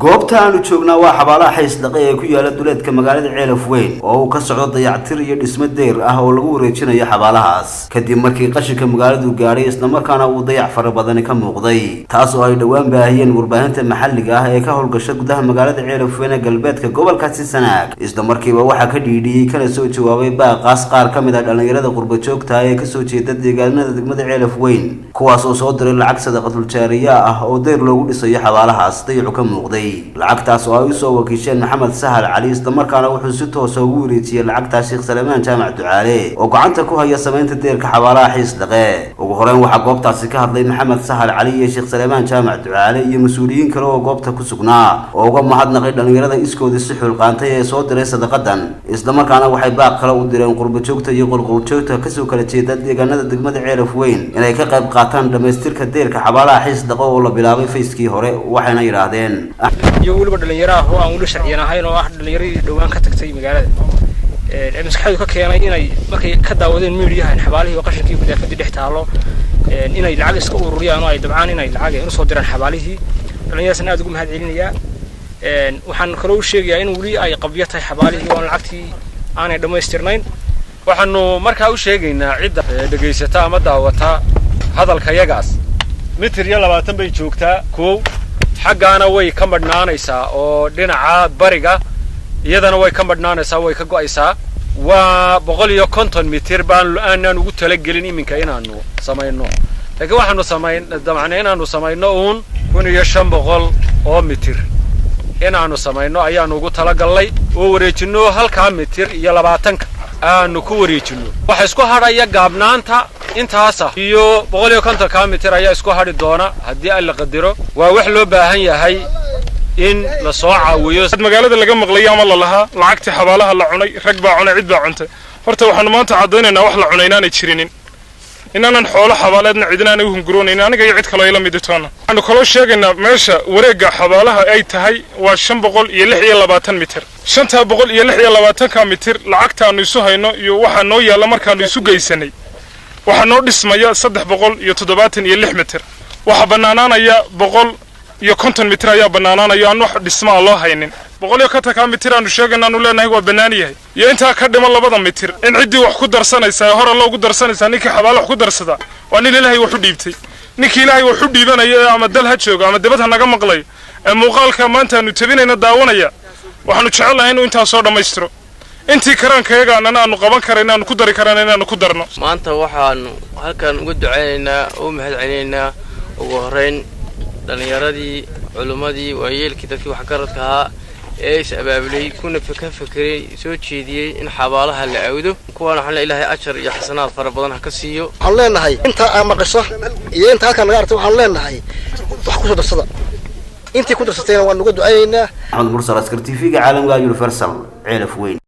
goobta aanu joognaa waa xabaalaha xays dhaqay ee ku yaala duleedka magaalada Ceelaf Weyn oo uu ka socdo dayactir iyo dhismo deer ah oo lagu wareejinayo xabaalahaas kadib markii qashinka magaaladu gaaray isla markaana uu dayac fara badan ka muuqday taas oo ay dhawaan baahiyeen warbaahinta maxalliga ah ee ka howlgasha gudaha magaalada Ceelaf Weyn ee galbeedka gobolka Sanaag isla markiiba waxa ka dhiidhiyay kana soo jawaabay baaqaas qaar ka mid ah dhalinyarada qurba joogta ee ka soo jeeda deegaanada degmada Ceelaf Weyn kuwaas oo soo diray lacag sadaqatul jaariya ah oo deer loogu dhisayo xabaalahaas dayacu ka muuqday lacagtaas oo ay soo wakiisheen Maxamed Sahal Cali isla markaana wuxuu si toos ah ugu wareejiyay lacagtaas Sheekh Salmaan Jaamac Ducaale oo gacanta ku haya sameynta deerka xabaalaha xays dhaqay ugu horeen waxa goobtaasi ka hadlay Maxamed Sahal Cali iyo Sheekh Salmaan Jaamac Ducaale iyo mas'uuliyiin kale oo goobta ku sugnaa oo uga mahadnaqay dhalinyarada iskooda si xul qaantay ee soo diray sadaqadan isla markaana waxay baaq kale u direen qurba joogta iyo qolqol joogta ka soo kala jeeda deegaanada degmada Ceelaf Weyn inay ka qayb qaataan dhameystirka deerka xabaalaha xays dhaqay oo la bilaabay fayskii hore waxayna yiraahdeen iyo waliba dhalinyaraha oo aan wali sharciyanahayn oo ah dhalinyarada dhawaan ka tagtay magaalada maskaxdu ka keenay inay markay ka daawadeen meediyaha xabaalihii oo qashinkii gudaafadii dhex taalo inay lacag iska ururiyaan oo ay dabcaan inay lacag u soo diraan xabaalihii dhalinyarada aad ugu mahad celinaya waxaan kaloo sheegayaa in wali ay qabyo tahay xabaalihii oo lacagtii aanay dhameystirnayn waxaanu markaa u sheegaynaa cidda dhageysata ama daawata hadalka yagaas mitir iyo 20 bay joogtaa koow xaqaana way ka madhnaanaysaa oo dhinaca bariga iyadana way ka madhnaanaysaa way ka go'aysaa waa 150 mitir baan aanan ugu tala gelin iminka inaanu sameeyno laakiin waxaanu sameeyno inaanu sameeyno 1500 oo mitir inaanu sameeyno ayaanu ugu tala galay oo wareejino halka mitir iyo 20 aanu ku wareejino waxa isku hadhaya gaabnaanta intaasa iyo 150 kilomitir ayaa isku hadhi doona hadii ay la qadiro waa wax loo baahan yahay in la soo caawiyo magaalada laga maqlay ama la lahaa lacagta xabaalaha la cunay rag baa cunay cid baa cuntay horta waxaan maanta cadeynaynaa wax la cunay inaanay jirinin inaanan xoolo xabaaleedna cidina u hunguroonayn aniga iyo cid kale la mid toona waxaan kala sheegaynaa meesha wareega xabaalaha ay tahay waa 526 mitir 526 mitir lacagtaanu isu hayno iyo waxa noo yaala markaanu isu geysanay waxa noo dhismaya 376 mitir waxa banaanaanaya 150 mitir ayaa banaanaanaya aan wax dhismaa loo haynin 150 mitir aanu sheegaynaa aanu leenahay waa banaan yahay iyo inta ka dhiman 2 mitir in cidii wax ku darsanaysa hore loogu darsanaysa ninkii xabaal wax ku darsada waa nin Ilaahay wax u dhiibtay ninkii Ilaahay wax u dhiibanaya ama dal ha joogo ama dibadda naga maqlay ee muuqaalka maanta aanu tabinayna daawanaya waxaanu jecelahay inuu inta soo dhameystiro intii karankayaga aanu qaban karayna aanu ku dari karayna inaanu ku darno maanta waxaan halkan ugu duceynaynaa oo mahad celinaynaa ugu horeyn dhalinyaradii culimadii waayeelkii dadkii wax garadka ahaa ee is abaabulay kuna fakiray soo jeediyay in xabaalaha la aawdo kuwana waxaan Ilaahay ajar iyo xasanaad fara badan ka siiyo waxaan leenahay inta aan maqasho iyo inta halkan naga aragtay waxaan leenahay wax ku soo darsada intii ku darsatayna waan uga duceynaynaa Axmed Mursal Askar TV-ga caalamka Universal Ceelaf Weyn.